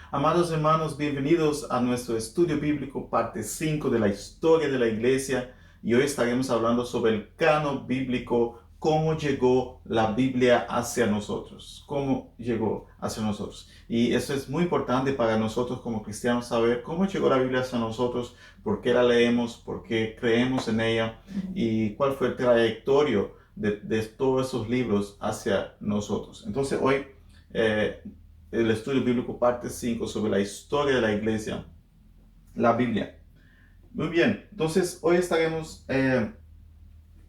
Amados hermanos, bienvenidos a nuestro estudio bíblico, parte 5 de la historia de la iglesia. Y hoy estaremos hablando sobre el canon bíblico, cómo llegó la Biblia hacia nosotros, cómo llegó hacia nosotros. Y eso es muy importante para nosotros como cristianos, saber cómo llegó la Biblia hacia nosotros, por qué la leemos, por qué creemos en ella y cuál fue el trayectorio de todos esos libros hacia nosotros. Entonces hoy el estudio bíblico parte 5 sobre la historia de la iglesia, la Biblia. Muy bien, entonces hoy estaremos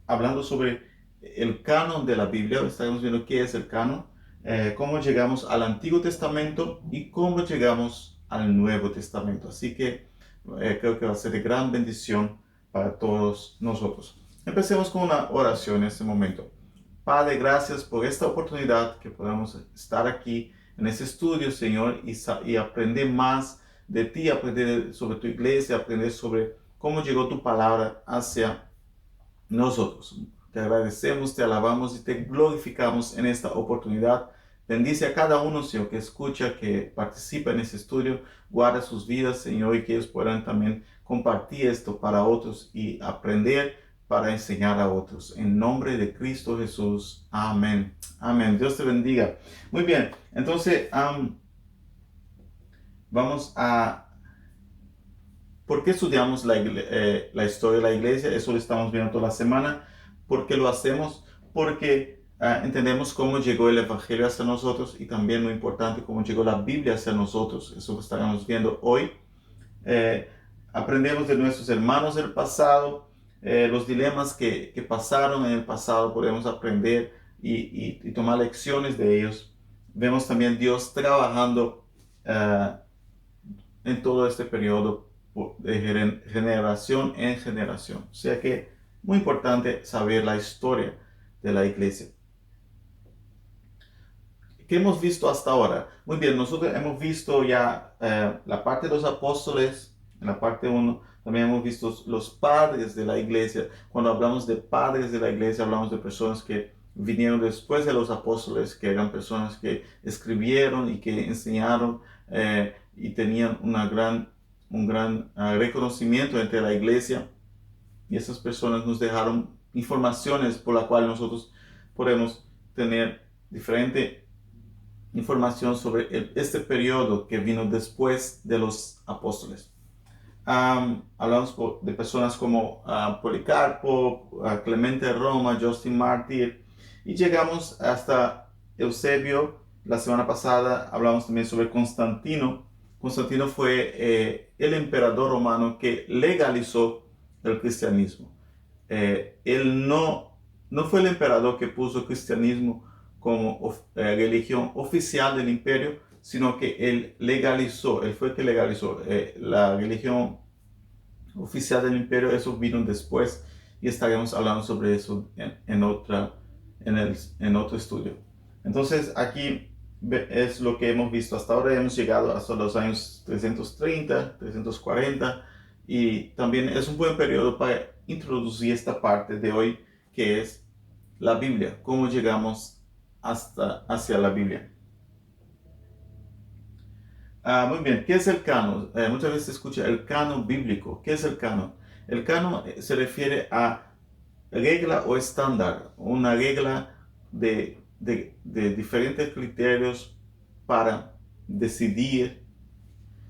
hablando sobre el canon de la Biblia. Estaremos viendo qué es el canon, cómo llegamos al Antiguo Testamento y cómo llegamos al Nuevo Testamento. Así que creo que va a ser de gran bendición para todos nosotros. Empecemos con una oración en este momento. Padre, gracias por esta oportunidad que podamos estar aquí en este estudio, Señor, y aprender más de ti, aprender sobre tu iglesia, aprender sobre cómo llegó tu palabra hacia nosotros. Te agradecemos, te alabamos y te glorificamos en esta oportunidad. Bendice a cada uno, Señor, que escucha, que participa en este estudio. Guarda sus vidas, Señor, y que ellos puedan también compartir esto para otros y aprender para enseñar a otros. En nombre de Cristo Jesús. Amén. Amén. Dios te bendiga. Muy bien. Entonces, vamos a... ¿Por qué estudiamos la historia de la iglesia? Eso lo estamos viendo toda la semana. ¿Por qué lo hacemos? Porque entendemos cómo llegó el Evangelio hacia nosotros y también, muy importante, cómo llegó la Biblia hacia nosotros. Eso lo estaremos viendo hoy. Eh, Aprendemos de nuestros hermanos del pasado, los dilemas que pasaron en el pasado, podemos aprender y tomar lecciones de ellos. Vemos también Dios trabajando en todo este periodo de generación en generación. O sea que muy importante saber la historia de la iglesia. ¿Qué hemos visto hasta ahora? Muy bien, nosotros hemos visto ya la parte de los apóstoles, en la parte 1, también hemos visto los padres de la iglesia. Cuando hablamos de padres de la iglesia, hablamos de personas que vinieron después de los apóstoles, que eran personas que escribieron y que enseñaron y tenían un gran reconocimiento entre la iglesia. Y esas personas nos dejaron informaciones por la cual nosotros podemos tener diferente información sobre este periodo que vino después de los apóstoles. Hablamos de personas como Policarpo, Clemente de Roma, Justin Martyr, y llegamos hasta Eusebio. La semana pasada hablamos también sobre Constantino. Constantino fue el emperador romano que legalizó el cristianismo. Él no fue el emperador que puso el cristianismo como religión oficial del imperio, sino que él fue el que legalizó la religión oficial del imperio. Eso vino después y estaremos hablando sobre eso en otro estudio. Entonces aquí es lo que hemos visto hasta ahora. Hemos llegado hasta los años 330, 340 y también es un buen periodo para introducir esta parte de hoy, que es la Biblia, cómo llegamos hacia la Biblia. Muy bien, ¿qué es el canon? Muchas veces se escucha el canon bíblico. ¿Qué es el canon? El canon se refiere a regla o estándar, una regla de diferentes criterios para decidir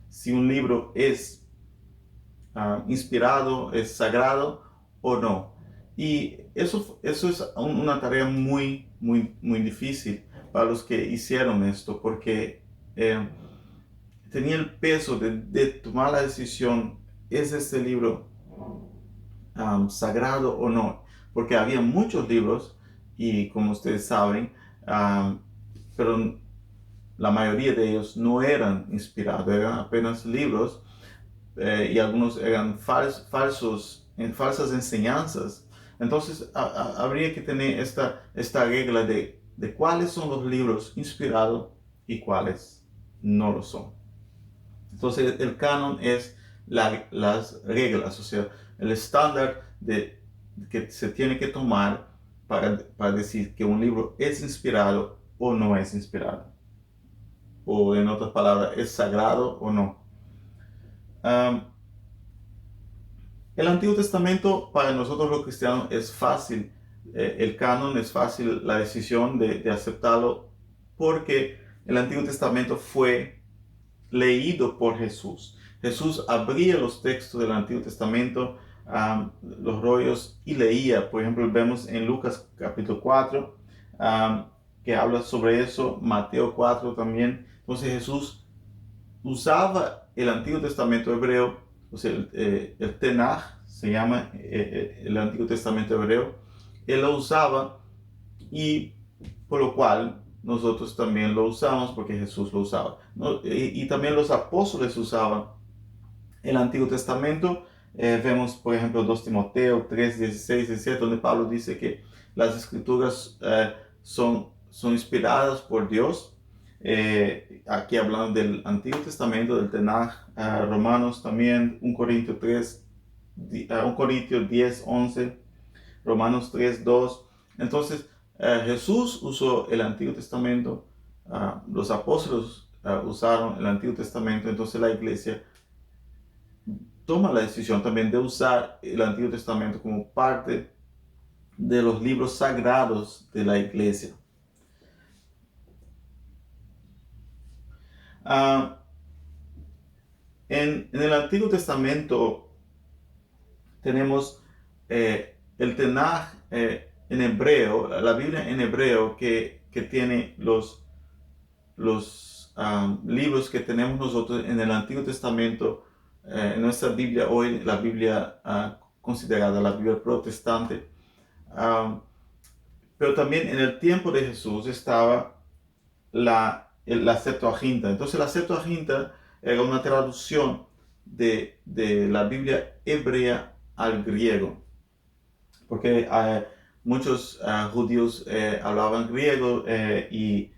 si un libro es inspirado, es sagrado o no. Y eso es una tarea muy difícil para los que hicieron esto, porque tenía el peso de tomar la decisión: ¿es este libro sagrado o no? Porque había muchos libros y, como ustedes saben, pero la mayoría de ellos no eran inspirados, eran apenas libros y algunos eran falsas enseñanzas. Entonces habría que tener esta regla de cuáles son los libros inspirados y cuáles no lo son. Entonces el canon es las reglas, o sea, el estándar que se tiene que tomar para decir que un libro es inspirado o no es inspirado. o en otras palabras, ¿es sagrado o no? Um, el Antiguo Testamento para nosotros los cristianos es fácil, el canon es fácil, la decisión de aceptarlo, porque el Antiguo Testamento fue leído por Jesús. Jesús abría los textos del Antiguo Testamento, los rollos, y leía. Por ejemplo, vemos en Lucas capítulo 4, que habla sobre eso, Mateo 4 también. Entonces Jesús usaba el Antiguo Testamento hebreo, o sea, el Tenaj se llama el Antiguo Testamento hebreo. Él lo usaba, y por lo cual nosotros también lo usamos, porque Jesús lo usaba, ¿no? Y también los apóstoles usaban el Antiguo Testamento. Vemos, por ejemplo, 2 Timoteo 3, 16, 17, donde Pablo dice que las escrituras son inspiradas por Dios. Aquí hablando del Antiguo Testamento, del Tanaj, Romanos también, 1 Corintios 3, 1 Corintios 10, 11, Romanos 3, 2. Entonces, Jesús usó el Antiguo Testamento, los apóstoles usaron el Antiguo Testamento, entonces la iglesia toma la decisión también de usar el Antiguo Testamento como parte de los libros sagrados de la iglesia. En el Antiguo Testamento tenemos el Tanaj en hebreo, la Biblia en hebreo, que tiene los libros que tenemos nosotros en el Antiguo Testamento, en nuestra Biblia hoy, la Biblia considerada la Biblia protestante. Pero también en el tiempo de Jesús estaba la Septuaginta. Entonces la Septuaginta era una traducción de la Biblia hebrea al griego, porque muchos judíos hablaban griego y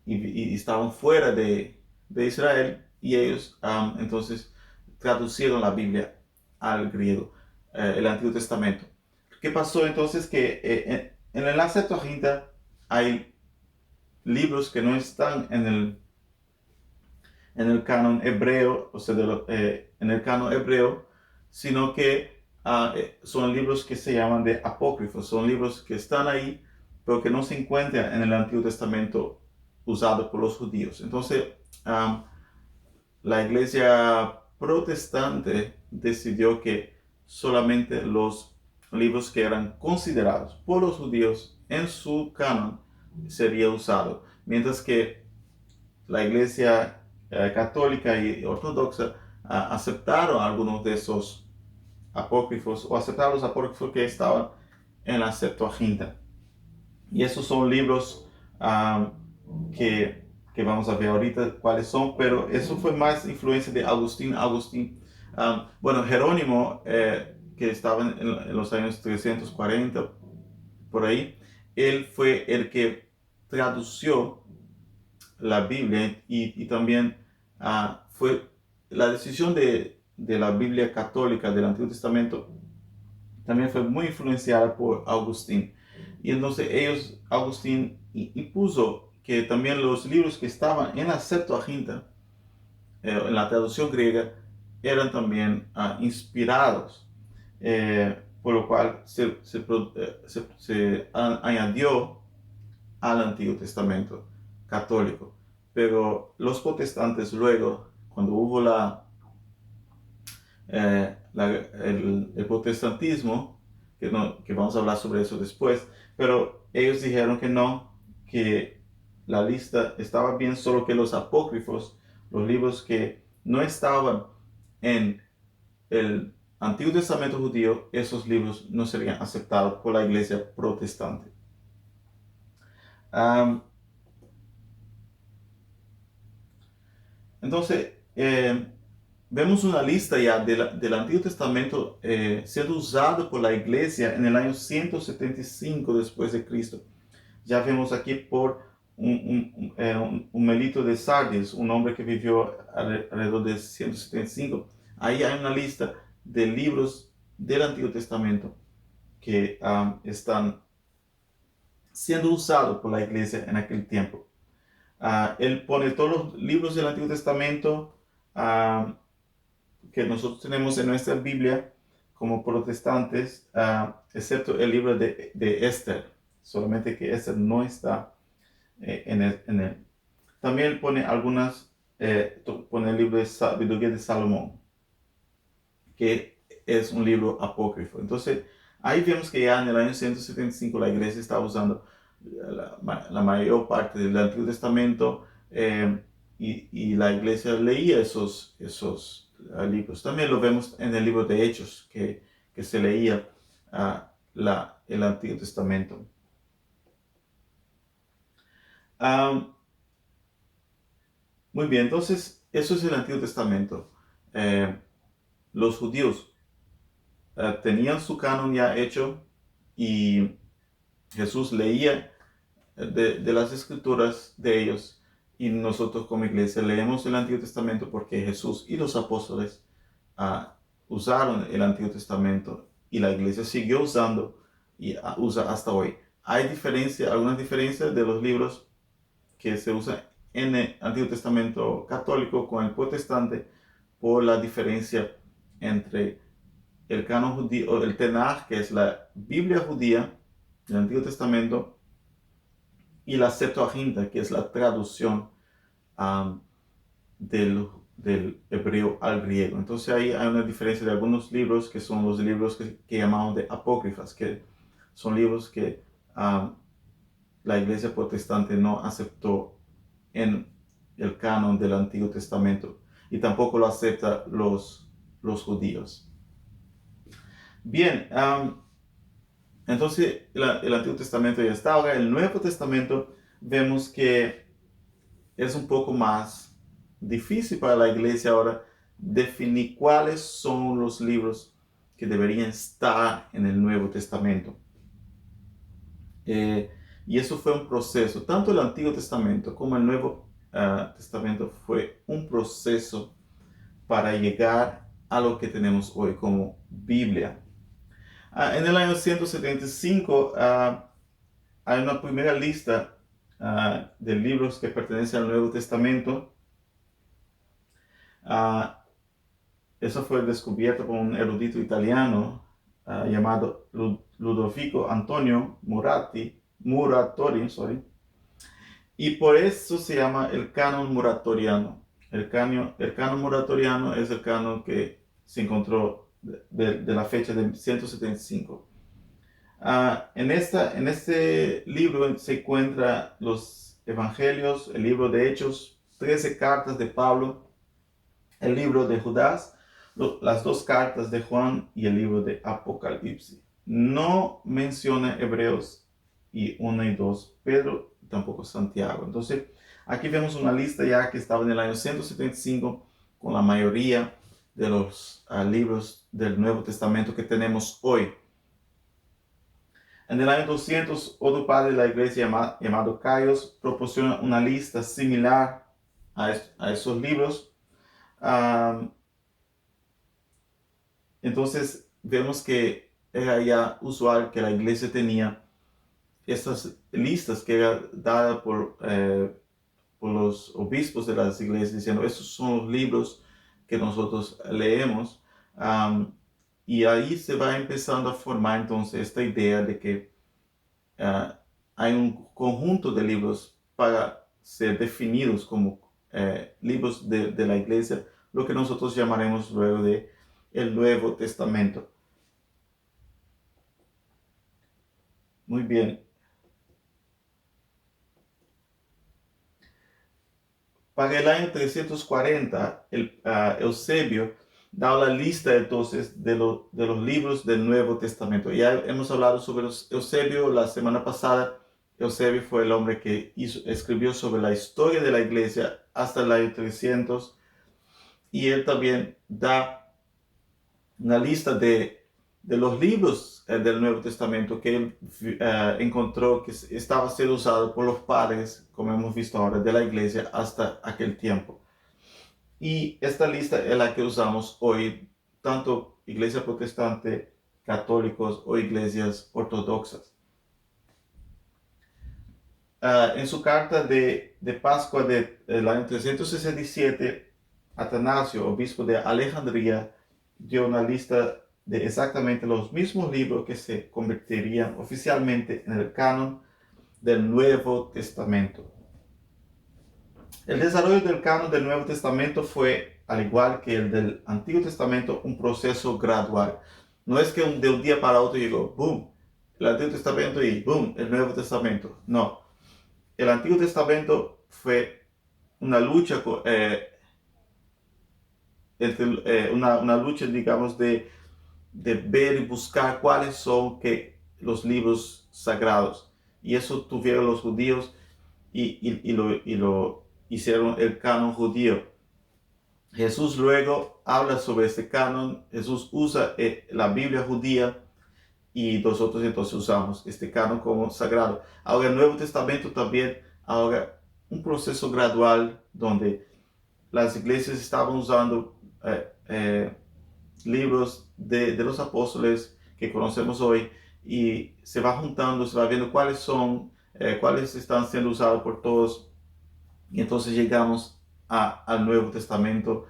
estaban fuera de Israel, y ellos entonces traducieron la Biblia al griego, el Antiguo Testamento. ¿Qué pasó entonces? Que en la Septuaginta hay libros que no están en el canon hebreo, o sea, en el canon hebreo, sino que son libros que se llaman de apócrifos, son libros que están ahí, pero que no se encuentran en el Antiguo Testamento usado por los judíos. Entonces, la iglesia protestante decidió que solamente los libros que eran considerados por los judíos en su canon sería usado, mientras que la iglesia católica y ortodoxa aceptaron algunos de esos apócrifos, o aceptaron los apócrifos que estaban en la Septuaginta. Y esos son libros que vamos a ver ahorita cuáles son, pero eso fue más influencia de Agustín. Bueno, Jerónimo, que estaba en los años 340, por ahí, él fue el que tradució la Biblia, y también fue la decisión de la Biblia católica del Antiguo Testamento, también fue muy influenciada por Agustín. Y entonces Agustín impuso que también los libros que estaban en la Septuaginta, en la traducción griega, eran también inspirados, por lo cual se añadió al Antiguo Testamento católico. Pero los protestantes luego, cuando hubo el protestantismo, que vamos a hablar sobre eso después, pero ellos dijeron que no, que la lista estaba bien, solo que los apócrifos, los libros que no estaban en el Antiguo Testamento judío, esos libros no serían aceptados por la iglesia protestante. Entonces, vemos una lista ya del Antiguo Testamento siendo usado por la iglesia en el año 175 después de Cristo. Ya vemos aquí por un Melito de Sardis, un hombre que vivió alrededor de 175. Ahí hay una lista de libros del Antiguo Testamento que están siendo usados por la iglesia en aquel tiempo. Él pone todos los libros del Antiguo Testamento que nosotros tenemos en nuestra Biblia como protestantes, excepto el libro de Esther, solamente que Esther no está en él. También él pone pone el libro de Sabiduría de Salomón, que es un libro apócrifo. Entonces, ahí vemos que ya en el año 175 la iglesia está usando la mayor parte del Antiguo Testamento, y la iglesia leía esos libros. También lo vemos en el libro de Hechos, que se leía el Antiguo Testamento. Muy bien, entonces eso es el Antiguo Testamento. Los judíos tenían su canon ya hecho, y Jesús leía de las escrituras de ellos, y nosotros como iglesia leemos el Antiguo Testamento porque Jesús y los apóstoles usaron el Antiguo Testamento, y la iglesia siguió usando y usa hasta hoy. Hay algunas diferencias de los libros que se usan en el Antiguo Testamento católico con el protestante, por la diferencia entre el canon judío, el Tanaj, que es la Biblia judía del Antiguo Testamento, y la Septuaginta, que es la traducción del hebreo al griego. Entonces ahí hay una diferencia de algunos libros, que son los libros que llamamos de apócrifas, que son libros que la iglesia protestante no aceptó en el canon del Antiguo Testamento, y tampoco lo aceptan los judíos. Bien, entonces el Antiguo Testamento ya está. Ahora el Nuevo Testamento vemos que es un poco más difícil para la iglesia ahora definir cuáles son los libros que deberían estar en el Nuevo Testamento. Y eso fue un proceso. Tanto el Antiguo Testamento como el Nuevo Testamento fue un proceso para llegar a lo que tenemos hoy como Biblia. En el año 175 hay una primera lista de libros que pertenecen al Nuevo Testamento. Eso fue descubierto por un erudito italiano llamado Ludovico Antonio Muratori, y por eso se llama el canon muratoriano. El canon muratoriano es el canon que se encontró de la fecha de 175. En este libro se encuentran los evangelios, el libro de Hechos, 13 cartas de Pablo, el libro de Judas, las 2 cartas de Juan y el libro de Apocalipsis. No menciona Hebreos y 1 y 2, Pedro, tampoco Santiago. Entonces, aquí vemos una lista ya que estaba en el año 175 con la mayoría de los libros del Nuevo Testamento que tenemos hoy. En el año 200, otro padre de la iglesia llamado Caios proporciona una lista similar a esos libros. Entonces vemos que era ya usual que la iglesia tenía estas listas que eran dadas por los obispos de las iglesias, diciendo, estos son los libros que nosotros leemos. Y ahí se va empezando a formar entonces esta idea de que hay un conjunto de libros para ser definidos como libros de la iglesia, lo que nosotros llamaremos luego de el Nuevo Testamento. Muy bien. Para el año 340, Eusebio da la lista entonces de los libros del Nuevo Testamento. Ya hemos hablado sobre Eusebio la semana pasada. Eusebio fue el hombre que escribió sobre la historia de la iglesia hasta el año 300, y él también da una lista de los libros del Nuevo Testamento que él encontró que estaba siendo usado por los padres, como hemos visto ahora, de la iglesia hasta aquel tiempo. Y esta lista es la que usamos hoy, tanto iglesia protestante, católicos o iglesias ortodoxas. En su carta de de Pascua del año 367, Atanasio, obispo de Alejandría, dio una lista de exactamente los mismos libros que se convertirían oficialmente en el canon del Nuevo Testamento. El desarrollo del canon del Nuevo Testamento fue, al igual que el del Antiguo Testamento, un proceso gradual. No es que de un día para otro llegó, boom, el Antiguo Testamento y boom, el Nuevo Testamento. No, el Antiguo Testamento fue una lucha, una lucha, digamos, de ver y buscar cuáles son los libros sagrados. Y eso tuvieron los judíos y lo hicieron el canon judío. Jesús luego habla sobre este canon. Jesús usa la Biblia judía y nosotros entonces usamos este canon como sagrado. Ahora el Nuevo Testamento también, ahora un proceso gradual donde las iglesias estaban usando libros de los apóstoles que conocemos hoy y se va juntando, se va viendo cuáles están siendo usados por todos y entonces llegamos al Nuevo Testamento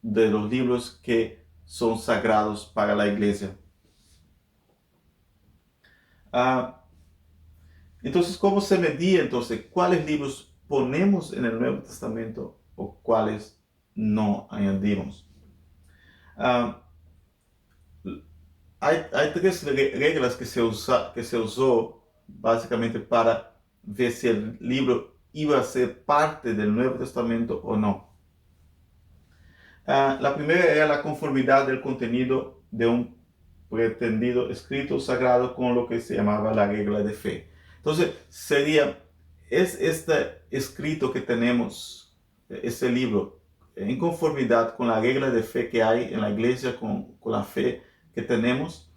de los libros que son sagrados para la iglesia. Entonces, ¿cómo se medía entonces cuáles libros ponemos en el Nuevo Testamento o cuáles no añadimos? Hay tres reglas que se usó básicamente para ver si el libro iba a ser parte del Nuevo Testamento o no. La primera era la conformidad del contenido de un pretendido escrito sagrado con lo que se llamaba la regla de fe. Entonces, es este escrito que tenemos, este libro, en conformidad con la regla de fe que hay en la iglesia, con la fe que tenemos,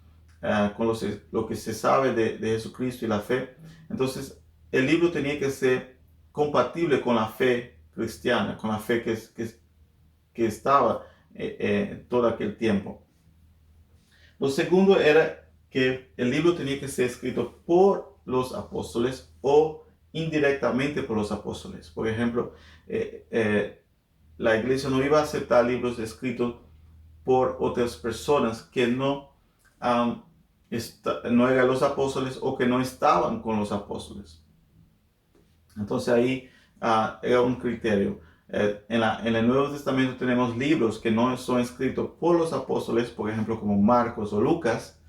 con lo que se sabe de Jesucristo y la fe. Entonces, el libro tenía que ser compatible con la fe cristiana, con la fe que estaba todo aquel tiempo. Lo segundo era que el libro tenía que ser escrito por los apóstoles o indirectamente por los apóstoles. Por ejemplo, la iglesia no iba a aceptar libros escritos por otras personas que no eran los apóstoles o que no estaban con los apóstoles. Entonces ahí era un criterio. En el Nuevo Testamento tenemos libros que no son escritos por los apóstoles, por ejemplo como Marcos o Lucas,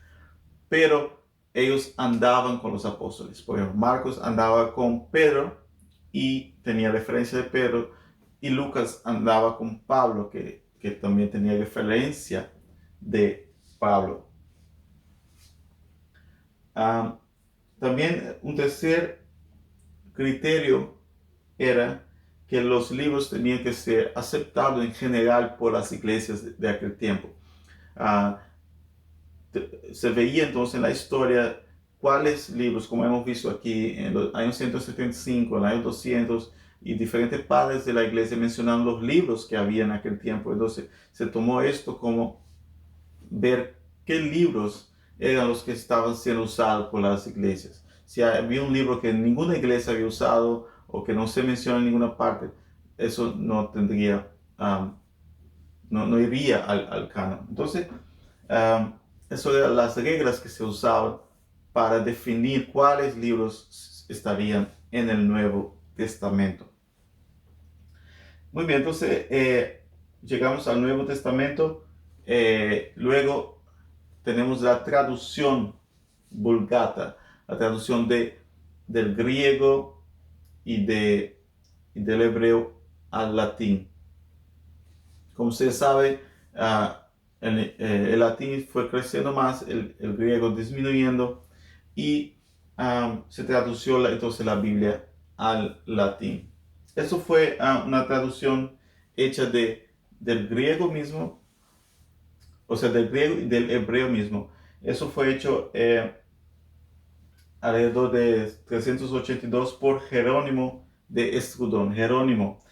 pero ellos andaban con los apóstoles. Por ejemplo, Marcos andaba con Pedro y tenía referencia de Pedro, y Lucas andaba con Pablo, que también tenía referencia de Pablo. También un tercer criterio era que los libros tenían que ser aceptados en general por las iglesias de aquel tiempo. Se veía entonces en la historia cuáles libros, como hemos visto aquí en los años 175, en el año 200, y diferentes padres de la iglesia mencionando los libros que había en aquel tiempo. Entonces se tomó esto como ver qué libros eran los que estaban siendo usados por las iglesias. Si había un libro que ninguna iglesia había usado o que no se menciona en ninguna parte, eso no tendría, no iría al canon. Entonces, eso eran las reglas que se usaban para definir cuáles libros estarían en el Nuevo Testamento. Muy bien, entonces llegamos al Nuevo Testamento. Luego tenemos la traducción Vulgata, la traducción del griego y del hebreo al latín. Como se sabe, el latín fue creciendo más, el griego disminuyendo, y se tradució entonces la Biblia al latín. Eso fue una traducción hecha del griego mismo, o sea, del griego y del hebreo mismo. Eso fue hecho alrededor de 382 por Jerónimo de Escudón. Jerónimo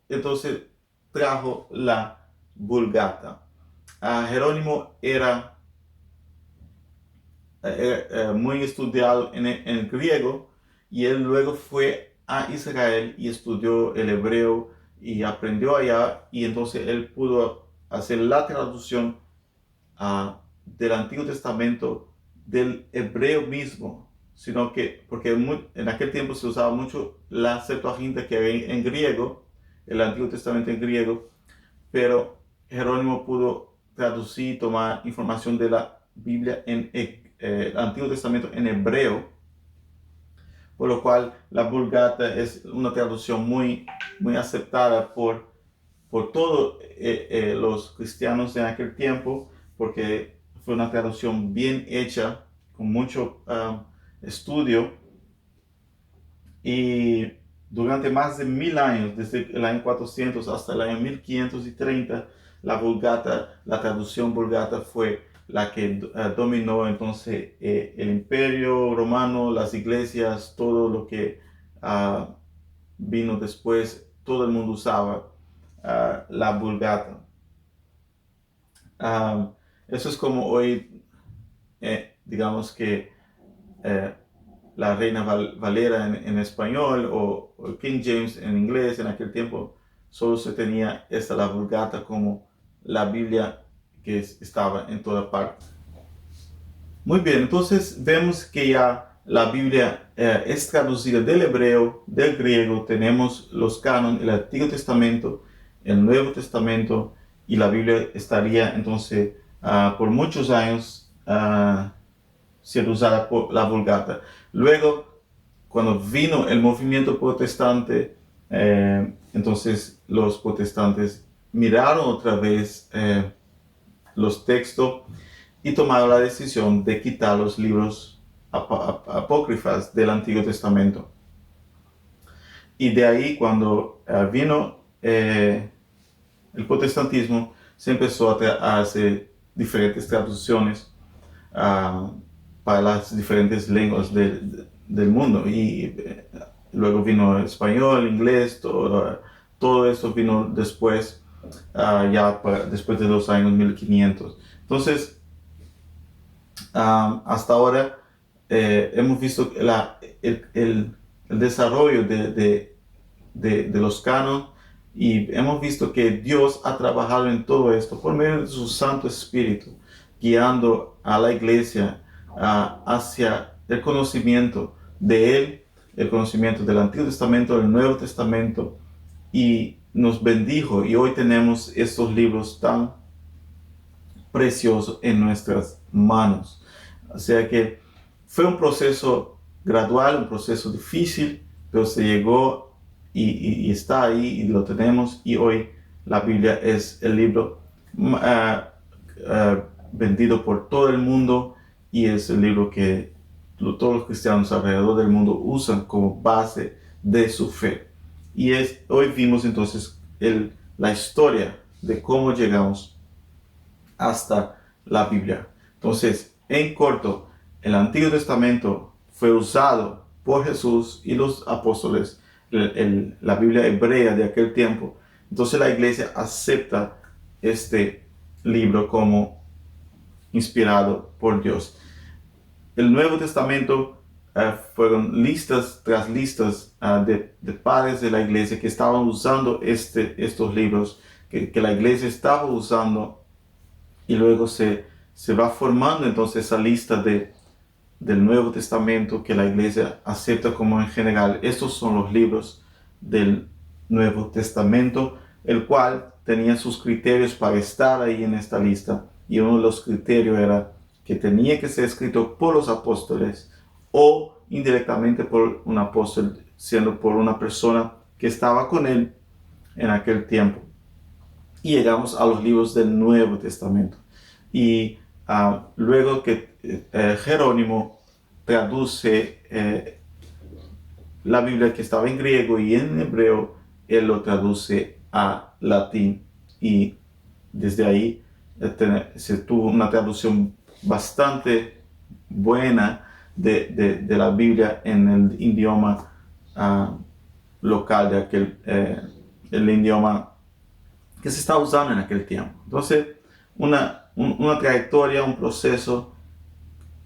entonces trajo la Vulgata. Jerónimo era muy estudiado en el griego, y él luego fue a Israel y estudió el hebreo y aprendió allá, y entonces él pudo hacer la traducción del Antiguo Testamento del hebreo mismo, sino que, porque en aquel tiempo se usaba mucho la Septuaginta, que era en griego, el Antiguo Testamento en griego, pero Jerónimo pudo traducir, tomar información de la Biblia en el Antiguo Testamento en hebreo, por lo cual la Vulgata es una traducción muy, muy aceptada por todos los cristianos de aquel tiempo, porque fue una traducción bien hecha, con mucho estudio, y durante más de 1000 años, desde el año 400 hasta el año 1530, la Vulgata, la traducción Vulgata fue la que dominó entonces el imperio romano, las iglesias, todo lo que vino después, todo el mundo usaba la Vulgata. Eso es como hoy, digamos que la Reina Valera en español o King James en inglés. En aquel tiempo solo se tenía la Vulgata como la Biblia que estaba en toda parte. Muy bien, entonces vemos que ya la Biblia es traducida del hebreo, del griego. Tenemos los cánones, el Antiguo Testamento, el Nuevo Testamento, y la Biblia estaría entonces por muchos años siendo usada por la Vulgata. Luego, cuando vino el movimiento protestante, entonces los protestantes miraron otra vez los textos y tomaron la decisión de quitar los libros apócrifas del Antiguo Testamento. Y de ahí, cuando vino el protestantismo, se empezó a hacer diferentes traducciones para las diferentes lenguas del mundo. Y luego vino el español, el inglés, todo eso vino después, después de los años 1500. Entonces, hasta ahora hemos visto el desarrollo de los cánones, y hemos visto que Dios ha trabajado en todo esto por medio de su Santo Espíritu, guiando a la iglesia hacia el conocimiento de Él, el conocimiento del Antiguo Testamento, del Nuevo Testamento, y nos bendijo, y hoy tenemos estos libros tan preciosos en nuestras manos. O sea que fue un proceso gradual, un proceso difícil, pero se llegó y está ahí, y lo tenemos, y hoy la Biblia es el libro vendido por todo el mundo, y es el libro que todos los cristianos alrededor del mundo usan como base de su fe. Y hoy vimos entonces la historia de cómo llegamos hasta la Biblia. Entonces, en corto, el Antiguo Testamento fue usado por Jesús y los apóstoles, la Biblia hebrea de aquel tiempo. Entonces la iglesia acepta este libro como inspirado por Dios. El Nuevo Testamento fueron listas tras listas de padres de la iglesia que estaban usando estos libros, que la iglesia estaba usando, y luego se va formando entonces esa lista del Nuevo Testamento que la iglesia acepta como en general. Estos son los libros del Nuevo Testamento, el cual tenía sus criterios para estar ahí en esta lista, y uno de los criterios era que tenía que ser escrito por los apóstoles o indirectamente por un apóstol, siendo por una persona que estaba con él en aquel tiempo. Y llegamos a los libros del Nuevo Testamento. Y luego que Jerónimo traduce la Biblia, que estaba en griego y en hebreo, él lo traduce a latín, y desde ahí se tuvo una traducción bastante buena de la Biblia en el idioma local de aquel, el idioma que se estaba usando en aquel tiempo. Entonces, una trayectoria, un proceso,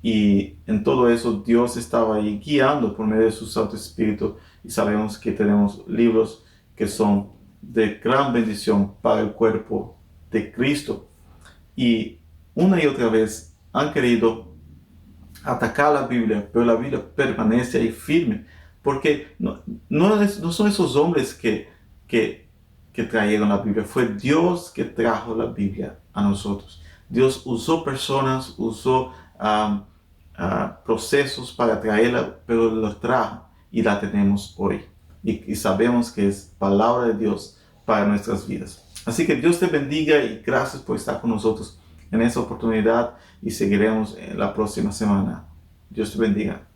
y en todo eso Dios estaba ahí guiando por medio de su Santo Espíritu, y sabemos que tenemos libros que son de gran bendición para el cuerpo de Cristo. Y una y otra vez han querido atacar la Biblia, pero la Biblia permanece ahí firme, porque no son esos hombres que trajeron la Biblia, fue Dios que trajo la Biblia a nosotros. Dios usó personas, usó procesos para traerla, pero los trajo y la tenemos hoy. Y sabemos que es palabra de Dios para nuestras vidas. Así que Dios te bendiga y gracias por estar con nosotros en esta oportunidad y seguiremos en la próxima semana. Dios te bendiga.